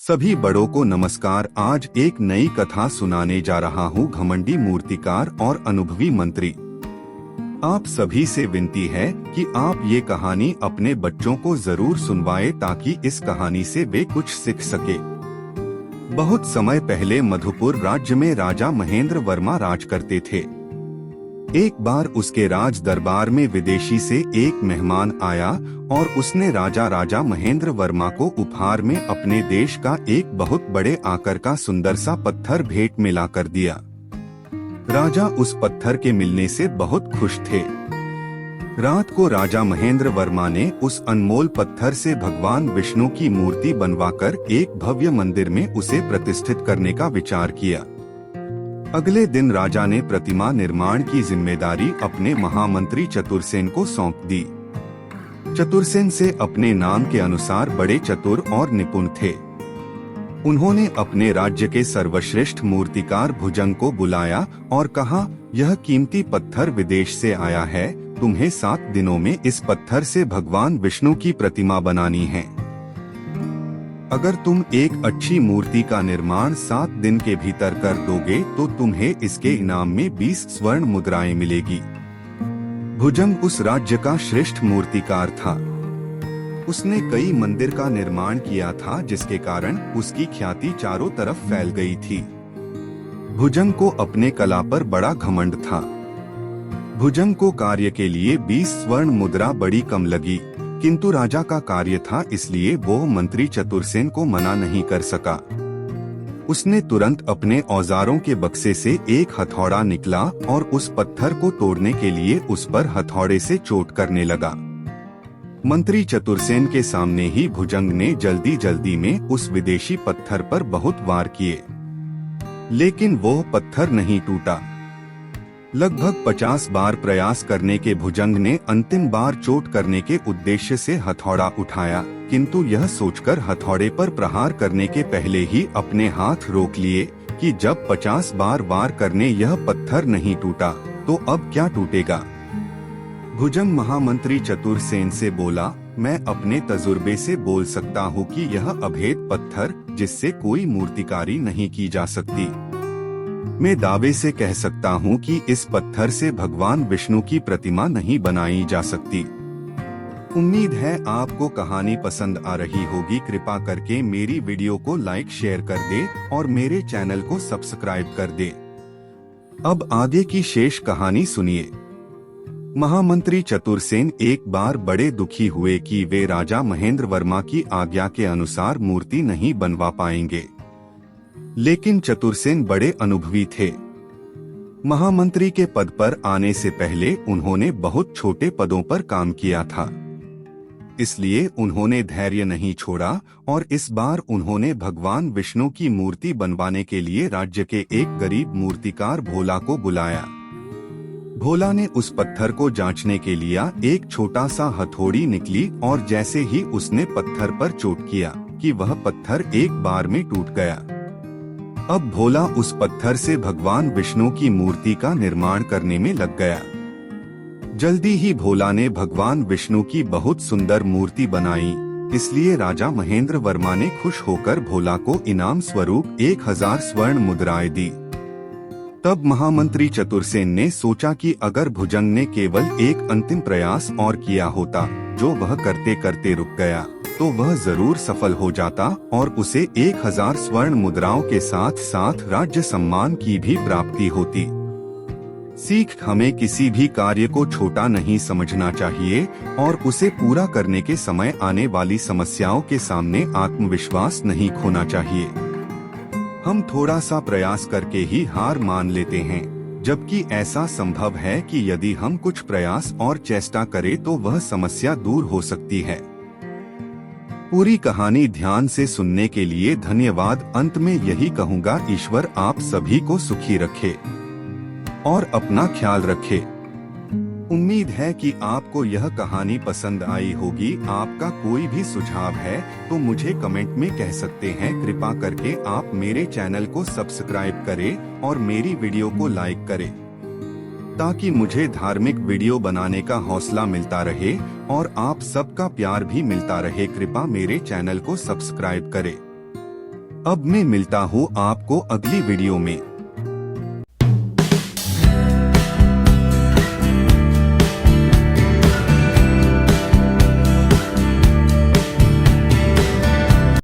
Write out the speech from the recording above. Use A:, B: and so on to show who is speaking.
A: सभी बड़ों को नमस्कार। आज एक नई कथा सुनाने जा रहा हूँ। घमंडी मूर्तिकार और अनुभवी मंत्री। आप सभी से विनती है कि आप ये कहानी अपने बच्चों को जरूर सुनवाएं ताकि इस कहानी से वे कुछ सीख सके। बहुत समय पहले मधुपुर राज्य में राजा महेंद्र वर्मा राज करते थे। एक बार उसके राज दरबार में विदेशी से एक मेहमान आया और उसने राजा महेंद्र वर्मा को उपहार में अपने देश का एक बहुत बड़े आकार का सुंदर सा पत्थर भेंट में ला कर दिया। राजा उस पत्थर के मिलने से बहुत खुश थे। रात को राजा महेंद्र वर्मा ने उस अनमोल पत्थर से भगवान विष्णु की मूर्ति बनवाकर एक भव्य मंदिर में उसे प्रतिष्ठित करने का विचार किया। अगले दिन राजा ने प्रतिमा निर्माण की जिम्मेदारी अपने महामंत्री चतुरसेन को सौंप दी। चतुरसेन से अपने नाम के अनुसार बड़े चतुर और निपुण थे। उन्होंने अपने राज्य के सर्वश्रेष्ठ मूर्तिकार भुजंग को बुलाया और कहा, यह कीमती पत्थर विदेश से आया है। तुम्हें 7 दिनों में इस पत्थर से भगवान विष्णु की प्रतिमा बनानी है। अगर तुम एक अच्छी मूर्ति का निर्माण 7 दिन के भीतर कर दोगे तो तुम्हें इसके इनाम में 20 स्वर्ण मुद्राएं मिलेगी। भुजंग उस राज्य का श्रेष्ठ मूर्तिकार था। उसने कई मंदिर का निर्माण किया था, जिसके कारण उसकी ख्याति चारों तरफ फैल गई थी। भुजंग को अपने कला पर बड़ा घमंड था। भुजंग को कार्य के लिए 20 स्वर्ण मुद्रा बड़ी कम लगी, किंतु राजा का कार्य था, इसलिए वो मंत्री चतुरसेन को मना नहीं कर सका। उसने तुरंत अपने औजारों के बक्से से एक हथौड़ा निकला और उस पत्थर को तोड़ने के लिए उस पर हथौड़े से चोट करने लगा। मंत्री चतुरसेन के सामने ही भुजंग ने जल्दी में उस विदेशी पत्थर पर बहुत वार किए, लेकिन वो पत्थर नहीं टूटा। लगभग 50 बार प्रयास करने के भुजंग ने अंतिम बार चोट करने के उद्देश्य से हथौड़ा उठाया, किंतु यह सोचकर हथौड़े पर प्रहार करने के पहले ही अपने हाथ रोक लिए कि जब 50 बार वार करने यह पत्थर नहीं टूटा तो अब क्या टूटेगा। भुजंग महामंत्री चतुरसेन से बोला, मैं अपने तजुर्बे से बोल सकता हूँ कि यह अभेद पत्थर, जिससे कोई मूर्तिकारी नहीं की जा सकती। मैं दावे से कह सकता हूँ कि इस पत्थर से भगवान विष्णु की प्रतिमा नहीं बनाई जा सकती। उम्मीद है आपको कहानी पसंद आ रही होगी। कृपा करके मेरी वीडियो को लाइक शेयर कर दे और मेरे चैनल को सब्सक्राइब कर दे। अब आगे की शेष कहानी सुनिए। महामंत्री चतुरसेन एक बार बड़े दुखी हुए कि वे राजा महेंद्र वर्मा की आज्ञा के अनुसार मूर्ति नहीं बनवा पाएंगे, लेकिन चतुरसेन बड़े अनुभवी थे। महामंत्री के पद पर आने से पहले उन्होंने बहुत छोटे पदों पर काम किया था, इसलिए उन्होंने धैर्य नहीं छोड़ा और इस बार उन्होंने भगवान विष्णु की मूर्ति बनवाने के लिए राज्य के एक गरीब मूर्तिकार भोला को बुलाया। भोला ने उस पत्थर को जांचने के लिए एक छोटा सा हथौड़ी निकली और जैसे ही उसने पत्थर पर चोट किया कि वह पत्थर एक बार में टूट गया। अब भोला उस पत्थर से भगवान विष्णु की मूर्ति का निर्माण करने में लग गया। जल्दी ही भोला ने भगवान विष्णु की बहुत सुंदर मूर्ति बनाई, इसलिए राजा महेंद्र वर्मा ने खुश होकर भोला को इनाम स्वरूप 1000 स्वर्ण मुद्राएं दी। तब महामंत्री चतुरसेन ने सोचा कि अगर भुजंग ने केवल एक अंतिम प्रयास और किया होता, जो वह करते करते रुक गया, तो वह जरूर सफल हो जाता और उसे 1000 स्वर्ण मुद्राओं के साथ साथ राज्य सम्मान की भी प्राप्ति होती। सीख, हमें किसी भी कार्य को छोटा नहीं समझना चाहिए और उसे पूरा करने के समय आने वाली समस्याओं के सामने आत्मविश्वास नहीं खोना चाहिए। हम थोड़ा सा प्रयास करके ही हार मान लेते हैं, जबकि ऐसा संभव है कि यदि हम कुछ प्रयास और चेष्टा करें तो वह समस्या दूर हो सकती है। पूरी कहानी ध्यान से सुनने के लिए धन्यवाद। अंत में यही कहूँगा, ईश्वर आप सभी को सुखी रखे और अपना ख्याल रखे। उम्मीद है कि आपको यह कहानी पसंद आई होगी। आपका कोई भी सुझाव है तो मुझे कमेंट में कह सकते हैं। कृपा करके आप मेरे चैनल को सब्सक्राइब करें और मेरी वीडियो को लाइक करें, ताकि मुझे धार्मिक वीडियो बनाने का हौसला मिलता रहे और आप सबका प्यार भी मिलता रहे। कृपा मेरे चैनल को सब्सक्राइब करें। अब मैं मिलता हूँ आपको अगली वीडियो में।